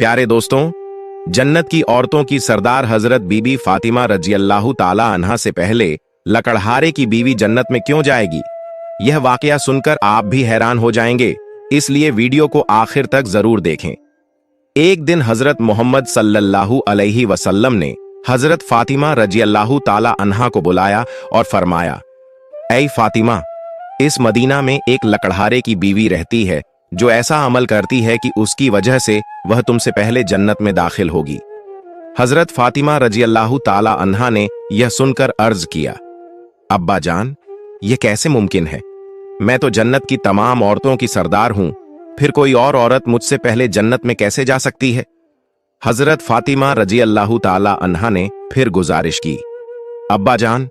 प्यारे दोस्तों, जन्नत की औरतों की सरदार हजरत बीबी फातिमा रजियल्लाहु ताला अन्हा से पहले लकड़हारे की बीवी जन्नत में क्यों जाएगी? यह वाकया सुनकर आप भी हैरान हो जाएंगे, इसलिए वीडियो को आखिर तक जरूर देखें। एक दिन हजरत मोहम्मद सल्लल्लाहु अलैहि वसल्लम ने हजरत फातिमा रजियल्लाहु ताला अन्हा को बुलाया और फरमाया, ऐ फातिमा, इस मदीना में एक लकड़हारे की बीवी रहती है जो ऐसा अमल करती है कि उसकी वजह से वह तुमसे पहले जन्नत में दाखिल होगी। हजरत फातिमा रजियल्लाहु ताला अन्हा ने यह सुनकर अर्ज किया, अब्बा जान, यह कैसे मुमकिन है? मैं तो जन्नत की तमाम औरतों की सरदार हूं, फिर कोई और औरत मुझसे पहले जन्नत में कैसे जा सकती है? हजरत फातिमा रजियल्लाहु ताला अन्हा ने फिर गुजारिश की, अब्बा जान,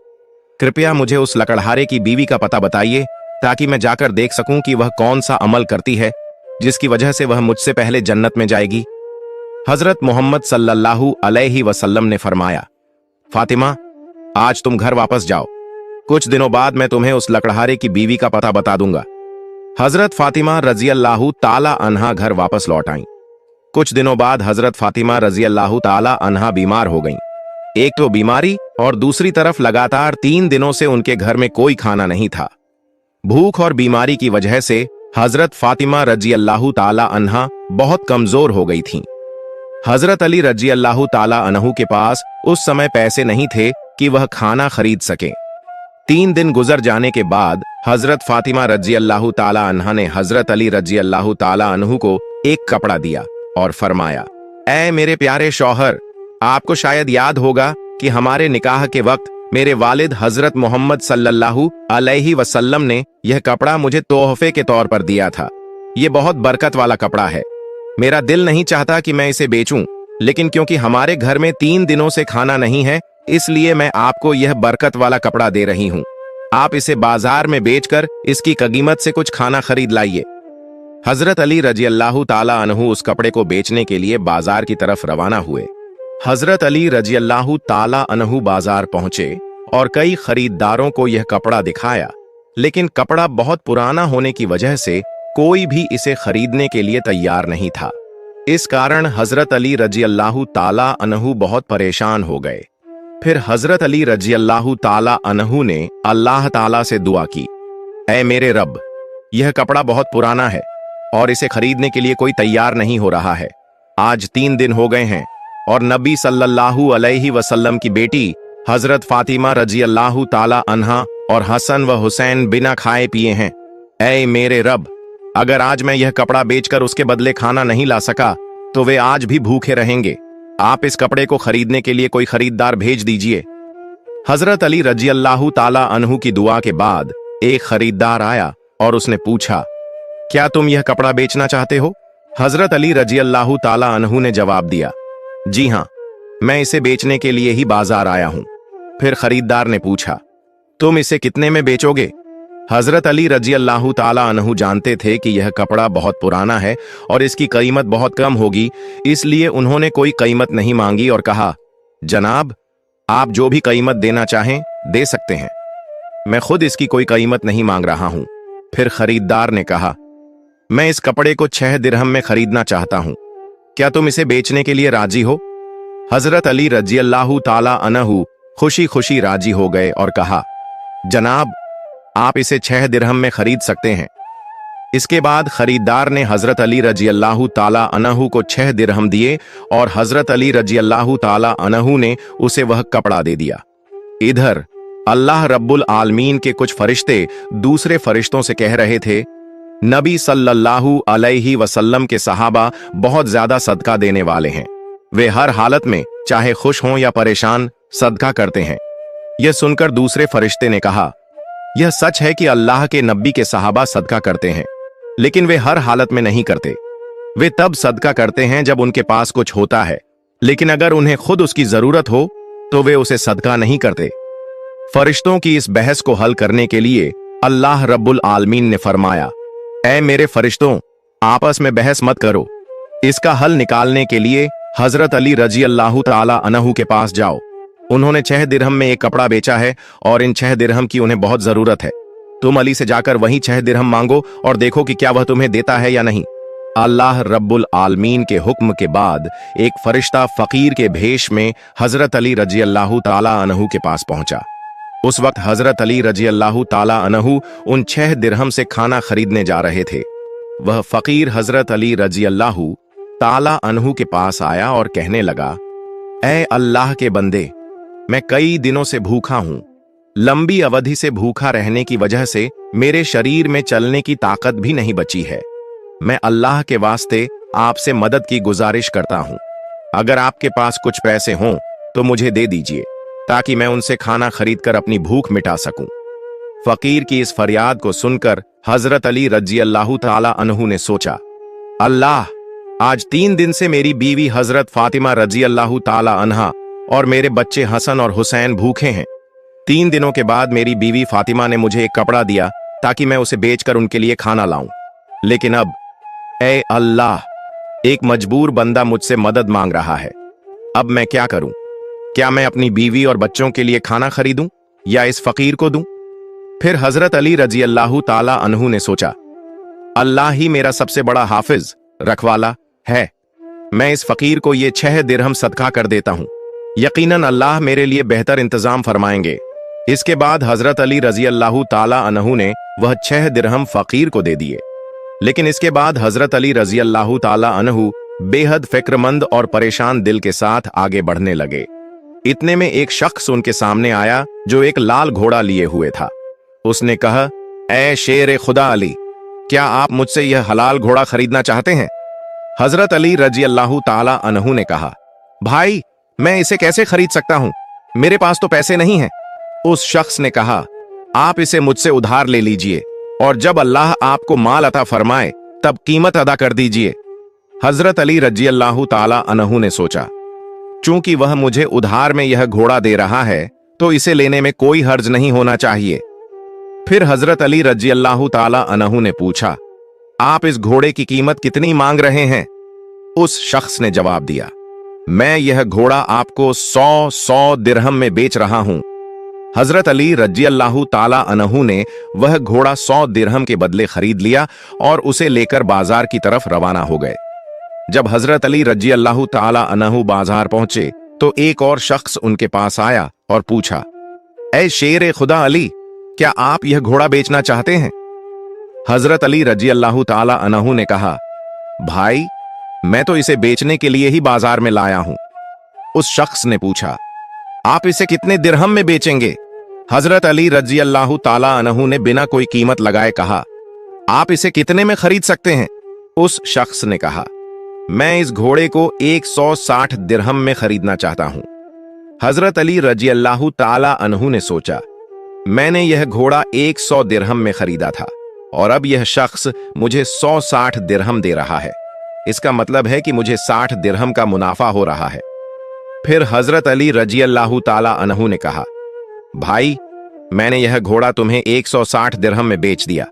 कृपया मुझे उस लकड़हारे की बीवी का पता बताइए ताकि मैं जाकर देख सकूं कि वह कौन सा अमल करती है जिसकी वजह से वह मुझसे पहले जन्नत में जाएगी। हजरत मोहम्मद सल्लल्लाहु अलैहि वसल्लम ने फरमाया, फातिमा, आज तुम घर वापस जाओ, कुछ दिनों बाद मैं तुम्हें उस लकड़हारे की बीवी का पता बता दूंगा। हजरत फातिमा रजियल्लाहु ताला अन्हा घर वापस लौट आईं। कुछ दिनों बाद हजरत फातिमा रजियल्लाहु ताला अन्हा बीमार हो गईं। एक तो बीमारी और दूसरी तरफ लगातार 3 दिनों से उनके घर में कोई खाना नहीं था। भूख और बीमारी की वजह से हजरत फातिमा रजियल्लाहु ताला अन्हा बहुत कमजोर हो गई थीं। हजरत अली रजियल्लाहु ताला अन्हु के पास उस समय पैसे नहीं थे कि वह खाना खरीद सकें। 3 दिन गुजर जाने के बाद हजरत फातिमा रजियल्लाहु ताला अन्हा ने हजरत अली रजियल्लाहु ताला अन्हु को एक कपड़ा दिया और फरमाया, ऐ मेरे प्यारे शौहर, आपको शायद याद होगा कि हमारे निकाह के वक्त मेरे वालिद हजरत मोहम्मद सल्लल्लाहु अलैहि वसल्लम ने यह कपड़ा मुझे तोहफे के तौर पर दिया था। यह बहुत बरकत वाला कपड़ा है। मेरा दिल नहीं चाहता कि मैं इसे बेचूं, लेकिन क्योंकि हमारे घर में 3 दिनों से खाना नहीं है, इसलिए मैं आपको यह बरकत वाला कपड़ा दे रही हूं। आप इसे बाजार में बेचकर इसकी कीमत से कुछ खाना खरीद लाइए। हजरत अली रजियल्लाहु ताला अन्हु उस कपड़े को बेचने के लिए बाजार की तरफ रवाना हुए। हजरत अली रजियल्लाहु ताला अन्हु बाजार पहुंचे और कई खरीदारों को यह कपड़ा दिखाया, लेकिन कपड़ा बहुत पुराना होने की वजह से कोई भी इसे खरीदने के लिए तैयार नहीं था। इस कारण हजरत अली रजियल्लाहु ताला अन्हु बहुत परेशान हो गए। फिर हजरत अली रजियल्लाहु ताला अन्हु ने अल्लाह ताला से दुआ की, ऐ मेरे रब, यह कपड़ा बहुत पुराना है और इसे खरीदने के लिए कोई तैयार नहीं हो रहा है। आज 3 दिन हो गए हैं और नबी सल्लल्लाहु अलैहि वसल्लम की बेटी हजरत फातिमा रजियल्लाहु ताला अन्हा और हसन व हुसैन बिना खाए पिए हैं। ऐ मेरे रब, अगर आज मैं यह कपड़ा बेचकर उसके बदले खाना नहीं ला सका तो वे आज भी भूखे रहेंगे। आप इस कपड़े को खरीदने के लिए कोई खरीदार भेज दीजिए। हजरत अली रजियल्लाहु ताला अन्हु की दुआ के बाद एक खरीदार आया और उसने पूछा, क्या तुम यह कपड़ा बेचना चाहते हो? हजरत अली रजियल्लाहु ताला अन्हु ने जवाब दिया, जी हां, मैं इसे बेचने के लिए ही बाजार आया हूं। फिर खरीदार ने पूछा, तुम इसे कितने में बेचोगे? हजरत अली रजियल्लाहु ताला अन्हु जानते थे कि यह कपड़ा बहुत पुराना है और इसकी कीमत बहुत कम होगी, इसलिए उन्होंने कोई कीमत नहीं मांगी और कहा, जनाब, आप जो भी कीमत देना चाहें दे सकते हैं, मैं खुद इसकी कोई कीमत नहीं मांग रहा हूं। फिर खरीदार ने कहा, मैं इस कपड़े को 6 दिरहम में खरीदना चाहता हूं, क्या तुम इसे बेचने के लिए राजी हो? हजरत अली रजियल्लाहु ताला अन्हु खुशी खुशी राजी हो गए और कहा, जनाब, आप इसे 6 दिरहम में खरीद सकते हैं। इसके बाद खरीदार ने हजरत अली रजियल्लाहु ताला अन्हु को 6 दिरहम दिए और हजरत अली रजियल्लाहु ताला अन्हु ने उसे वह कपड़ा दे दिया। इधर अल्लाह रब्बुल आलमीन के कुछ फरिश्ते दूसरे फरिश्तों से कह रहे थे, नबी सल्लल्लाहु अलैहि वसल्लम के सहाबा बहुत ज्यादा सदका देने वाले हैं। वे हर हालत में चाहे खुश हों या परेशान सदका करते हैं। यह सुनकर दूसरे फरिश्ते ने कहा, यह सच है कि अल्लाह के नबी के सहाबा सदका करते हैं, लेकिन वे हर हालत में नहीं करते। वे तब सदका करते हैं जब उनके पास कुछ होता है, लेकिन अगर उन्हें खुद उसकी जरूरत हो तो वे उसे सदका नहीं करते। फरिश्तों की इस बहस को हल करने के लिए अल्लाह रब्बुल आलमीन ने फरमाया, ऐ मेरे फरिश्तों, आपस में बहस मत करो। इसका हल निकालने के लिए हजरत अली रजियल्लाहु ताला अन्हु के पास जाओ। उन्होंने 6 दिरहम में एक कपड़ा बेचा है और इन 6 दिरहम की उन्हें बहुत जरूरत है। तुम अली से जाकर वहीं 6 दिरहम मांगो और देखो कि क्या वह तुम्हें देता है या नहीं। अल्लाह रब्बुल आलमीन के हुक्म के बाद एक फरिश्ता फकीर के भेष में हजरत अली रजी अल्लाह ताला अन्हु के पास पहुंचा। उस वक्त हजरत अली रजी अल्लाह ताला अन्हु उन 6 दिरहम से खाना खरीदने जा रहे थे। वह फकीर हजरत अली रजी अल्लाह ताला अन्हु के पास आया और कहने लगा, ऐ अल्लाह के बंदे, मैं कई दिनों से भूखा हूं। लंबी अवधि से भूखा रहने की वजह से मेरे शरीर में चलने की ताकत भी नहीं बची है। मैं अल्लाह के वास्ते आपसे मदद की गुजारिश करता हूं। अगर आपके पास कुछ पैसे हों तो मुझे दे दीजिए ताकि मैं उनसे खाना खरीदकर अपनी भूख मिटा सकूं। फकीर की इस फरियाद को सुनकर हजरत अली रजी अल्लाह ताला अन्हु ने सोचा, अल्लाह, आज 3 दिन से मेरी बीवी हजरत फातिमा रजी अल्लाह ताला अन्हा और मेरे बच्चे हसन और हुसैन भूखे हैं। 3 दिनों के बाद मेरी बीवी फातिमा ने मुझे एक कपड़ा दिया ताकि मैं उसे बेचकर उनके लिए खाना लाऊं। लेकिन अब ऐ अल्लाह, एक मजबूर बंदा मुझसे मदद मांग रहा है। अब मैं क्या करूं? क्या मैं अपनी बीवी और बच्चों के लिए खाना खरीदूं या इस फकीर को दूं? फिर हजरत अली रजी अल्लाह ताला अन्हु ने सोचा, अल्लाह ही मेरा सबसे बड़ा हाफिज रखवाला है। मैं इस फकीर को ये 6 दिरहम सदका कर देता हूं। यकीनन अल्लाह मेरे लिए बेहतर इंतजाम फरमाएंगे। इसके बाद हजरत अली रजी अल्लाह ताला अन्हु ने वह 6 दिरहम फकीर को दे दिए। लेकिन इसके बाद हजरत अली रजी अल्लाह ताला अन्हु बेहद फिक्रमंद और परेशान दिल के साथ आगे बढ़ने लगे। इतने में एक शख्स उनके सामने आया जो एक लाल घोड़ा लिए हुए था। उसने कहा, ऐ शेर खुदा अली, क्या आप मुझसे यह हलाल घोड़ा खरीदना चाहते हैं? हजरत अली रजी अल्लाह ताला अन्हु ने कहा, भाई, मैं इसे कैसे खरीद सकता हूं? मेरे पास तो पैसे नहीं हैं। उस शख्स ने कहा, आप इसे मुझसे उधार ले लीजिए और जब अल्लाह आपको माल अता फरमाए तब कीमत अदा कर दीजिए। हजरत अली रजी अल्लाह ताला अन्हु ने सोचा, चूंकि वह मुझे उधार में यह घोड़ा दे रहा है तो इसे लेने में कोई हर्ज नहीं होना चाहिए। फिर हजरत अली रजी अल्लाह ताला अन्हु ने पूछा, आप इस घोड़े की कीमत कितनी मांग रहे हैं? उस शख्स ने जवाब दिया, मैं यह घोड़ा आपको 100 दिरहम में बेच रहा हूं। हजरत अली रजी अल्लाह ताला अन्हु ने वह घोड़ा 100 दिरहम के बदले खरीद लिया और उसे लेकर बाजार की तरफ रवाना हो गए। जब हजरत अली रजी अल्लाह ताला अन्हु बाजार पहुंचे तो एक और शख्स उनके पास आया और पूछा, ऐ शेर खुदा अली, क्या आप यह घोड़ा बेचना चाहते हैं? हजरत अली रजी अल्लाह ताला अन्हु ने कहा, भाई, मैं तो इसे बेचने के लिए ही बाजार में लाया हूं। उस शख्स ने पूछा, आप इसे कितने दिरहम में बेचेंगे? हजरत अली रजी अल्लाह ताला अन्हु ने बिना कोई कीमत लगाए कहा, आप इसे कितने में खरीद सकते हैं? उस शख्स ने कहा, मैं इस घोड़े को 160 दिरहम में खरीदना चाहता हूं। हजरत अली रजी अल्लाह ताला अन्हु ने सोचा, मैंने यह घोड़ा 100 दिरहम में खरीदा था और अब यह शख्स मुझे 160 दिरहम दे रहा है। इसका मतलब है कि मुझे 60 दिरहम का मुनाफा हो रहा है। फिर हजरत अली रजी अल्लाह ताला अन्हु ने कहा, भाई, मैंने यह घोड़ा तुम्हें 160 दिरहम में बेच दिया।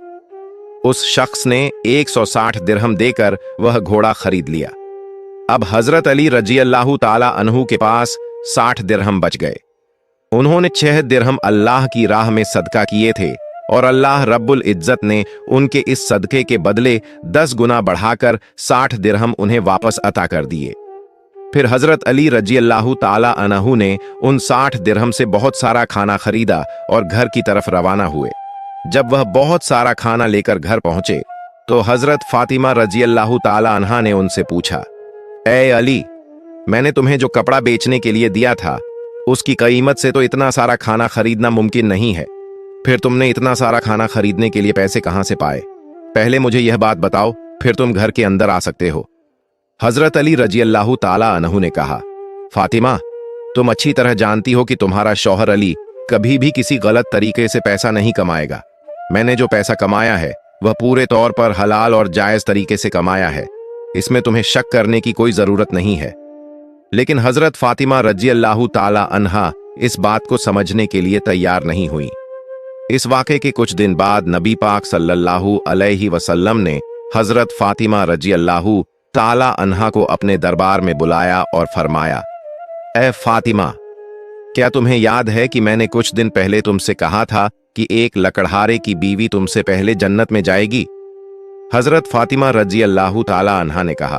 उस शख्स ने 160 दिरहम देकर वह घोड़ा खरीद लिया। अब हजरत अली रजी अल्लाह ताला अन्हु के पास 60 दिरहम बच गए। उन्होंने 6 दिरहम अल्लाह की राह में सदका किए थे और अल्लाह रब्बुल इज्जत ने उनके इस सदके के बदले 10 गुना बढ़ाकर 60 दिरहम उन्हें वापस अता कर दिए। फिर हजरत अली रजी अल्लाह ताला अन्हु ने उन 60 दिरहम से बहुत सारा खाना खरीदा और घर की तरफ रवाना हुए। जब वह बहुत सारा खाना लेकर घर पहुंचे तो हजरत फातिमा रजी अल्लाह ताला अन्हा ने उनसे पूछा, ऐ अली, मैंने तुम्हें जो कपड़ा बेचने के लिए दिया था उसकी कीमत से तो इतना सारा खाना खरीदना मुमकिन नहीं है। फिर तुमने इतना सारा खाना खरीदने के लिए पैसे कहां से पाए? पहले मुझे यह बात बताओ, फिर तुम घर के अंदर आ सकते हो। हजरत अली रजी अल्लाह ताला अन्हु ने कहा, फातिमा, तुम अच्छी तरह जानती हो कि तुम्हारा शौहर अली कभी भी किसी गलत तरीके से पैसा नहीं कमाएगा। मैंने जो पैसा कमाया है वह पूरे तौर पर हलाल और जायज तरीके से कमाया है। इसमें तुम्हें शक करने की कोई जरूरत नहीं है। लेकिन हजरत फातिमा रजी अल्लाह ताला अन्हा इस बात को समझने के लिए तैयार नहीं हुई। इस वाक़े के कुछ दिन बाद नबी पाक सल्लल्लाहु अलैहि वसल्लम ने हजरत फातिमा रजी अल्लाह ताला अन्हा को अपने दरबार में बुलाया और फरमाया, ऐ फातिमा, क्या तुम्हें याद है कि मैंने कुछ दिन पहले तुमसे कहा था कि एक लकड़हारे की बीवी तुमसे पहले जन्नत में जाएगी? हजरत फातिमा रजी अल्लाह ताला अन्हा ने कहा,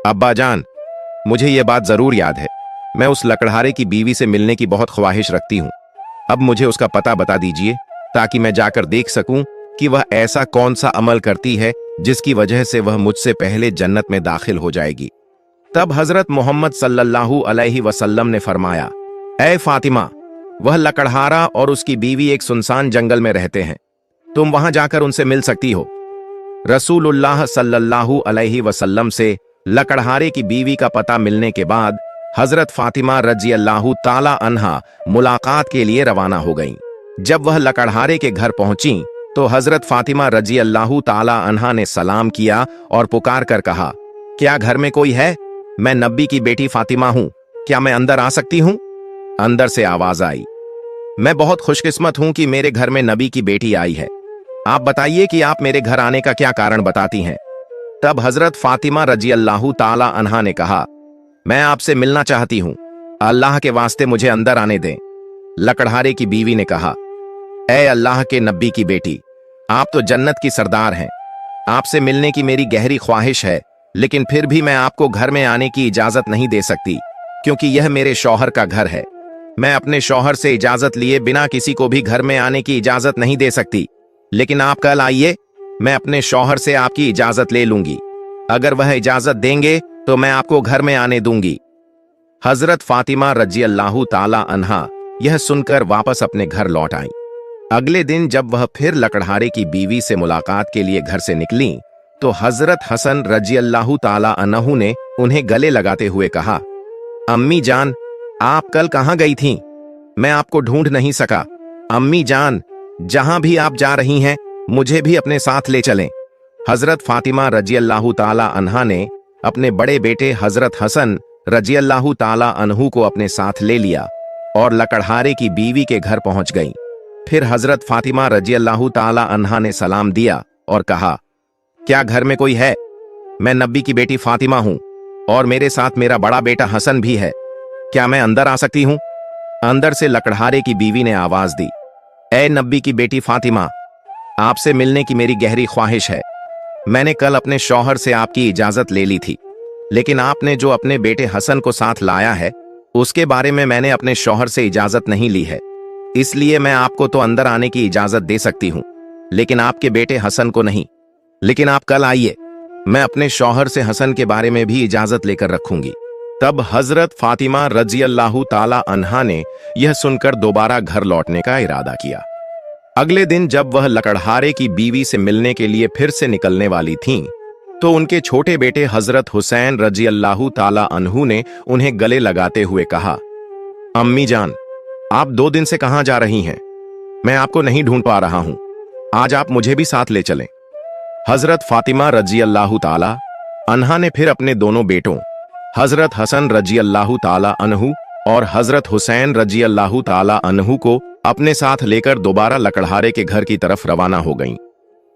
अब्बा जान, मुझे ये बात जरूर याद है। मैं उस लकड़हारे की बीवी से मिलने की बहुत ख्वाहिश रखती हूँ। अब मुझे उसका पता बता दीजिए ताकि मैं जाकर देख सकूं कि वह ऐसा कौन सा अमल करती है जिसकी वजह से वह मुझसे पहले जन्नत में दाखिल हो जाएगी। तब हजरत मोहम्मद सल्लल्लाहु अलैहि वसल्लम ने फरमाया, ऐ फातिमा, वह लकड़हारा और उसकी बीवी एक सुनसान जंगल में रहते हैं, तुम वहां जाकर उनसे मिल सकती हो। रसूलुल्लाह सल्लल्लाहु अलैहि वसल्लम से लकड़हारे की बीवी का पता मिलने के बाद हजरत फातिमा रजी अल्लाह ताला अन्हा मुलाकात के लिए रवाना हो गईं। जब वह लकड़हारे के घर पहुंची तो हजरत फातिमा रजी अल्लाह ताला अन्हा ने सलाम किया और पुकार कर कहा, क्या घर में कोई है? मैं नबी की बेटी फातिमा हूं, क्या मैं अंदर आ सकती हूं? अंदर से आवाज आई, मैं बहुत खुशकिस्मत हूं कि मेरे घर में नबी की बेटी आई है। आप बताइए कि आप मेरे घर आने का क्या कारण बताती हैं। तब हजरत फातिमा रजी अल्लाह ताला अन्हा ने कहा, मैं आपसे मिलना चाहती हूं, अल्लाह के वास्ते मुझे अंदर आने दें। लकड़हारे की बीवी ने कहा, ऐ अल्लाह के नबी की बेटी, आप तो जन्नत की सरदार हैं, आपसे मिलने की मेरी गहरी ख्वाहिश है, लेकिन फिर भी मैं आपको घर में आने की इजाजत नहीं दे सकती क्योंकि यह मेरे शौहर का घर है। मैं अपने शौहर से इजाजत लिए बिना किसी को भी घर में आने की इजाजत नहीं दे सकती, लेकिन आप कल आइए, मैं अपने शौहर से आपकी इजाजत ले लूंगी। अगर वह इजाजत देंगे तो मैं आपको घर में आने दूंगी। हजरत फातिमा रजी अल्लाह ताला अन्हा यह सुनकर वापस अपने घर लौट आई। अगले दिन जब वह फिर लकड़हारे की बीवी से मुलाकात के लिए घर से निकली तो हजरत हसन रजी अल्लाह ताला अन्हु ने उन्हें गले लगाते हुए कहा, अम्मी जान, आप कल कहां गई थीं? मैं आपको ढूंढ नहीं सका। अम्मी जान, जहां भी आप जा रही हैं मुझे भी अपने साथ ले चलें। हजरत फातिमा रजी अल्लाह ताला अन्हा ने अपने बड़े बेटे हजरत हसन रजी अल्लाह ताला अन्हु को अपने साथ ले लिया और लकड़हारे की बीवी के घर पहुंच गईं। फिर हजरत फातिमा रजी अल्लाह ताला अन्हा ने सलाम दिया और कहा, क्या घर में कोई है? मैं नबी की बेटी फातिमा हूं और मेरे साथ मेरा बड़ा बेटा हसन भी है, क्या मैं अंदर आ सकती हूं? अंदर से लकड़हारे की बीवी ने आवाज दी, ऐ नबी की बेटी फातिमा, आपसे मिलने की मेरी गहरी ख्वाहिश है। मैंने कल अपने शौहर से आपकी इजाजत ले ली थी, लेकिन आपने जो अपने बेटे हसन को साथ लाया है उसके बारे में मैंने अपने शौहर से इजाजत नहीं ली है, इसलिए मैं आपको तो अंदर आने की इजाजत दे सकती हूं, लेकिन आपके बेटे हसन को नहीं। लेकिन आप कल आइए, मैं अपने शौहर से हसन के बारे में भी इजाजत लेकर रखूंगी। तब हजरत फातिमा रजी अल्लाह ताला अन्हा ने यह सुनकर दोबारा घर लौटने का इरादा किया। अगले दिन जब वह लकड़हारे की बीवी से मिलने के लिए फिर से निकलने वाली थीं, तो उनके छोटे बेटे हजरत हुसैन रजी अल्लाह ताला अन्हु ने उन्हें गले लगाते हुए कहा, अम्मी जान, आप 2 दिन से कहां जा रही हैं? मैं आपको नहीं ढूंढ पा रहा हूं, आज आप मुझे भी साथ ले चलें। हजरत फातिमा रजी अल्लाह ताला अन्हा ने फिर अपने दोनों बेटों हजरत हसन रजी अल्लाह ताला अन्हु और हजरत हुसैन रजी अल्लाह ताला अन्हु को अपने साथ लेकर दोबारा लकड़हारे के घर की तरफ रवाना हो गईं।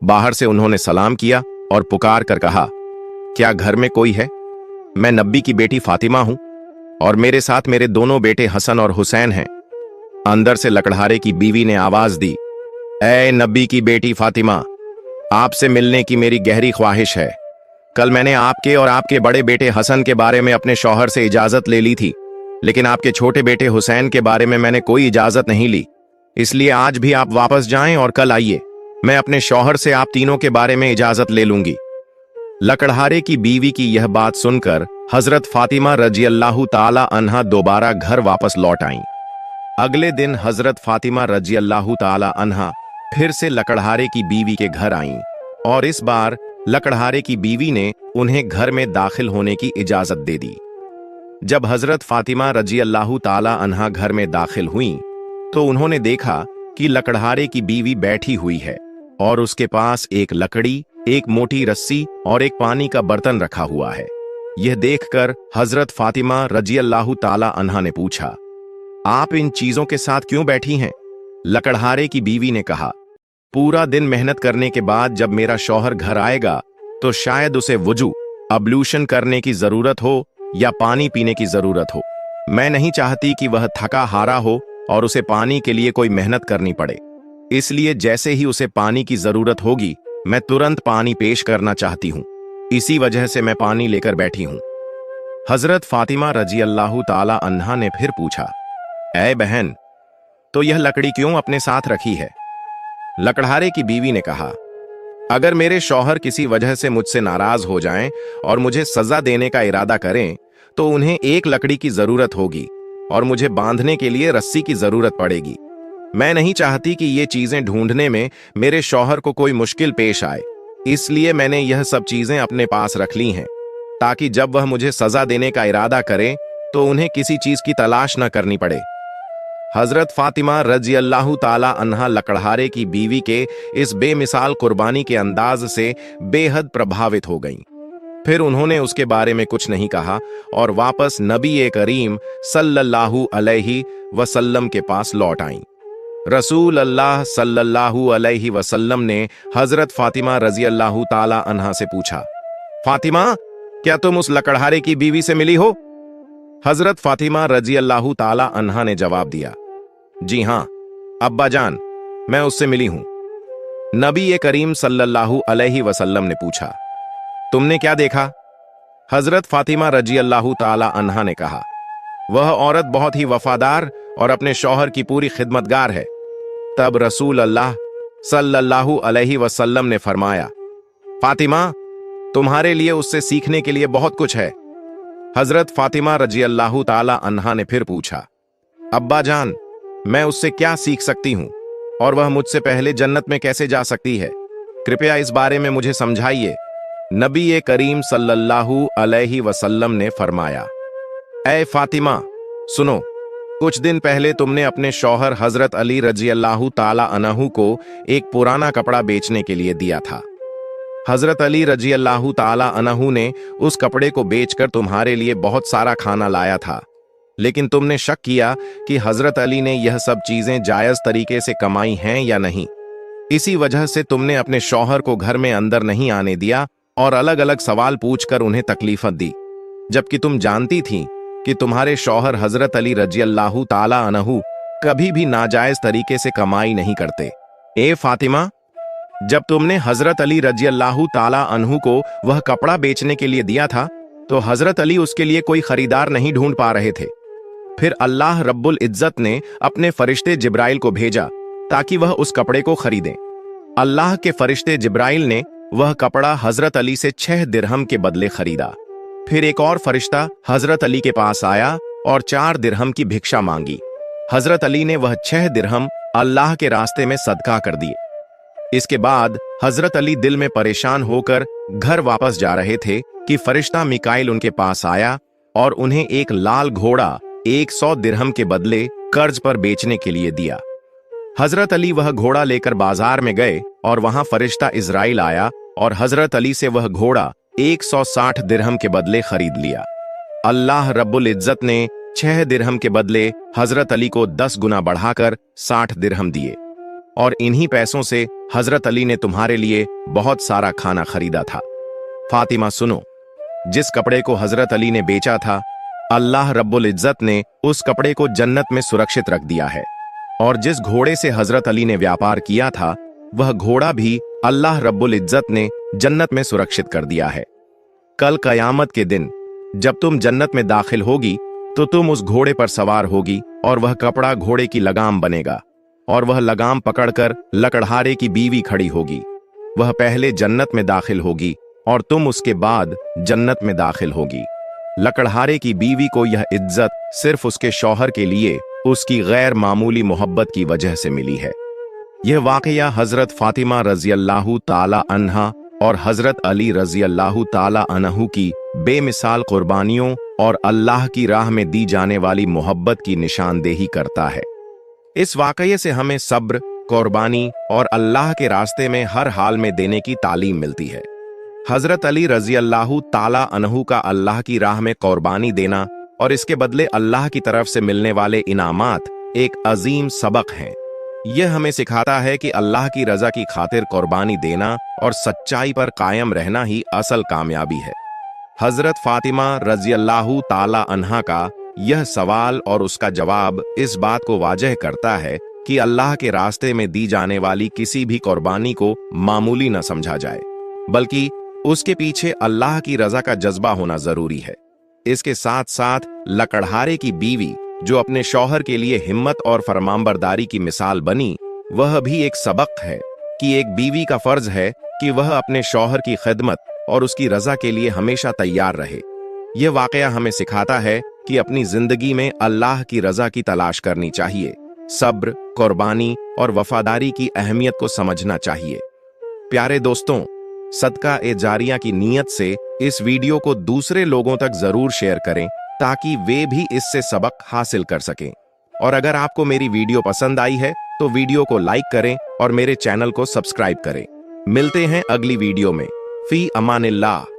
बाहर से उन्होंने सलाम किया और पुकार कर कहा, क्या घर में कोई है? मैं नबी की बेटी फातिमा हूं और मेरे साथ मेरे दोनों बेटे हसन और हुसैन हैं। अंदर से लकड़हारे की बीवी ने आवाज दी, ऐ नबी की बेटी फातिमा, आपसे मिलने की मेरी गहरी ख्वाहिश है। कल मैंने आपके और आपके बड़े बेटे हसन के बारे में अपने शौहर से इजाजत ले ली थी, लेकिन आपके छोटे बेटे हुसैन के बारे में मैंने कोई इजाजत नहीं ली, इसलिए आज भी आप वापस जाएं और कल आइए, मैं अपने शौहर से आप तीनों के बारे में इजाजत ले लूंगी। लकड़हारे की बीवी की यह बात सुनकर हजरत फातिमा रजी अल्लाह ताला अन्हा दोबारा घर वापस लौट आईं। अगले दिन हजरत फातिमा रजी अल्लाह ताला अन्हा फिर से लकड़हारे की बीवी के घर आईं और इस बार लकड़हारे की बीवी ने उन्हें घर में दाखिल होने की इजाजत दे दी। जब हजरत फातिमा रजी अल्लाह ताला अन्हा घर में दाखिल हुईं, तो उन्होंने देखा कि लकड़हारे की बीवी बैठी हुई है और उसके पास एक लकड़ी, एक मोटी रस्सी और एक पानी का बर्तन रखा हुआ है। यह देखकर हजरत फातिमा रजी अल्लाह ताला अन्हा ने पूछा, आप इन चीजों के साथ क्यों बैठी हैं? लकड़हारे की बीवी ने कहा, पूरा दिन मेहनत करने के बाद जब मेरा शौहर घर आएगा तो शायद उसे वुजू अब्लूशन करने की जरूरत हो या पानी पीने की जरूरत हो। मैं नहीं चाहती कि वह थका हारा हो और उसे पानी के लिए कोई मेहनत करनी पड़े, इसलिए जैसे ही उसे पानी की जरूरत होगी मैं तुरंत पानी पेश करना चाहती हूँ, इसी वजह से मैं पानी लेकर बैठी हूँ। हजरत फातिमा रजी अल्लाह ताला अन्हा ने फिर पूछा, ऐ बहन, तो यह लकड़ी क्यों अपने साथ रखी है? लकड़हारे की बीवी ने कहा, अगर मेरे शौहर किसी वजह से मुझसे नाराज हो जाएं और मुझे सजा देने का इरादा करें तो उन्हें एक लकड़ी की जरूरत होगी और मुझे बांधने के लिए रस्सी की जरूरत पड़ेगी। मैं नहीं चाहती कि ये चीजें ढूंढने में मेरे शौहर को कोई मुश्किल पेश आए, इसलिए मैंने यह सब चीजें अपने पास रख ली हैं ताकि जब वह मुझे सजा देने का इरादा करें तो उन्हें किसी चीज की तलाश न करनी पड़े। हजरत फातिमा रजी अल्लाह ताला अन्हा लकड़हारे की बीवी के इस बेमिसाल कुर्बानी के अंदाज से बेहद प्रभावित हो गईं। फिर उन्होंने उसके बारे में कुछ नहीं कहा और वापस नबी करीम सल्लल्लाहु अलैहि वसल्लम के पास लौट आईं। रसूल अल्लाह सल्लल्लाहु अलैहि वसल्लम ने हजरत फातिमा रजी अल्लाह ताला अन्हा से पूछा, फातिमा, क्या तुम उस लकड़हारे की बीवी से मिली हो? हजरत फातिमा रजी अल्लाह ताला अन्हा ने जवाब दिया, जी हां अब्बा जान, मैं उससे मिली हूं। नबी करीम सल्लल्लाहु अलैहि वसल्लम ने पूछा, तुमने क्या देखा? हजरत फातिमा रजी अल्लाह ताला अन्हा ने कहा, वह औरत बहुत ही वफादार और अपने शौहर की पूरी खिदमतगार है। तब रसूल अल्लाह सल्लल्लाहु अलैहि वसल्लम ने फरमाया, फातिमा, तुम्हारे लिए उससे सीखने के लिए बहुत कुछ है। हजरत फातिमा रजी अल्लाह ताला अन्हा ने फिर पूछा, अब्बा जान, मैं उससे क्या सीख सकती हूं और वह मुझसे पहले जन्नत में कैसे जा सकती है? कृपया इस बारे में मुझे समझाइए। नबी करीम सल्लल्लाहु अलैहि वसल्लम ने फरमाया, ऐ फातिमा, सुनो, कुछ दिन पहले तुमने अपने शौहर हजरत अली रजी अल्लाह ताला अन्हु को एक पुराना कपड़ा बेचने के लिए दिया था। हजरत अली रजी अल्लाह ताला अन्हु ने उस कपड़े को बेचकर तुम्हारे लिए बहुत सारा खाना लाया था, लेकिन तुमने शक किया कि हजरत अली ने यह सब चीजें जायज तरीके से कमाई हैं या नहीं। इसी वजह से तुमने अपने शौहर को घर में अंदर नहीं आने दिया और अलग अलग सवाल पूछकर उन्हें तकलीफत दी, जबकि तुम जानती थी कि तुम्हारे शौहर हजरत अली रजी अल्लाह ताला अन्हु कभी भी नाजायज तरीके से कमाई नहीं करते। ए फातिमा, जब तुमने हजरत अली रजी अल्लाह ताला अन्हु को वह कपड़ा बेचने के लिए दिया था तो हजरत अली उसके लिए कोई खरीदार नहीं ढूंढ पा रहे थे। फिर अल्लाह रब्बुल इज्जत ने अपने फरिश्ते जिब्राइल को भेजा ताकि वह उस कपड़े को खरीदें। अल्लाह के फरिश्ते जिब्राइल ने वह कपड़ा हजरत अली से 6 दिरहम के बदले खरीदा। फिर एक और फरिश्ता हजरत अली के पास आया और 4 दिरहम की भिक्षा मांगी। हजरत अली ने वह 6 दिरहम अल्लाह के रास्ते में सदका कर दिए। इसके बाद हजरत अली दिल में परेशान होकर घर वापस जा रहे थे कि फरिश्ता मिकाइल उनके पास आया और उन्हें एक लाल घोड़ा 100 दिरहम के बदले कर्ज पर बेचने के लिए दिया। हजरत अली वह घोड़ा लेकर बाजार में गए और वहां फरिश्ता इजराइल आया और हजरत अली से वह घोड़ा 160 दिरहम के बदले खरीद लिया। अल्लाह रब्बुल इज्जत ने 6 दिरहम के बदले हजरत अली को 10 गुना बढ़ाकर 60 दिरहम दिए और इन्हीं पैसों से हजरत अली ने तुम्हारे लिए बहुत सारा खाना खरीदा था। फातिमा, सुनो, जिस कपड़े को हजरत अली ने बेचा था, अल्लाह रब्बुल इज्जत ने उस कपड़े को जन्नत में सुरक्षित रख दिया है और जिस घोड़े से हजरत अली ने व्यापार किया था वह घोड़ा भी अल्लाह रब्बुल इज्जत ने जन्नत में सुरक्षित कर दिया है। कल कयामत के दिन जब तुम जन्नत में दाखिल होगी तो तुम उस घोड़े पर सवार होगी और वह कपड़ा घोड़े की लगाम बनेगा और वह लगाम पकड़कर लकड़हारे की बीवी खड़ी होगी। वह पहले जन्नत में दाखिल होगी और तुम उसके बाद जन्नत में दाखिल होगी। लकड़हारे की बीवी को यह इज्जत सिर्फ उसके शौहर के लिए उसकी गैर मामूली मोहब्बत की वजह से मिली है। यह वाकया हजरत फातिमा रजी अल्लाह ताला अन्हा और हजरत अली रजी अल्लाह ताला अन्हु की बेमिसाल कुर्बानियों और अल्लाह की राह में दी जाने वाली मोहब्बत की निशानदेही करता है। इस वाकये से हमें सब्र, कुर्बानी और अल्लाह के रास्ते में हर हाल में देने की तालीम मिलती है। हजरत अली रजी अल्लाह ताला अन्हु का अल्लाह की राह में कुर्बानी देना और इसके बदले अल्लाह की तरफ से मिलने वाले इनामात एक अजीम सबक हैं। यह हमें सिखाता है कि अल्लाह की रजा की खातिर कुर्बानी देना और सच्चाई पर कायम रहना ही असल कामयाबी है। हजरत फातिमा रजी अल्लाह ताला अन्हा का यह सवाल और उसका जवाब इस बात को वाजह करता है कि अल्लाह के रास्ते में दी जाने वाली किसी भी कुर्बानी को मामूली न समझा जाए, बल्कि उसके पीछे अल्लाह की रजा का जज्बा होना जरूरी है। इसके साथ साथ लकड़हारे की बीवी जो अपने शौहर के लिए हिम्मत और फरमानबरदारी की मिसाल बनी, वह भी एक सबक है कि एक बीवी का फर्ज है कि वह अपने शौहर की खिदमत और उसकी रजा के लिए हमेशा तैयार रहे। यह वाकया हमें सिखाता है कि अपनी जिंदगी में अल्लाह की रजा की तलाश करनी चाहिए, सब्र, कुर्बानी और वफादारी की अहमियत को समझना चाहिए। प्यारे दोस्तों, सदका ए जारिया की नीयत से इस वीडियो को दूसरे लोगों तक जरूर शेयर करें ताकि वे भी इससे सबक हासिल कर सकें। और अगर आपको मेरी वीडियो पसंद आई है तो वीडियो को लाइक करें और मेरे चैनल को सब्सक्राइब करें। मिलते हैं अगली वीडियो में। फी अमानिल्लाह।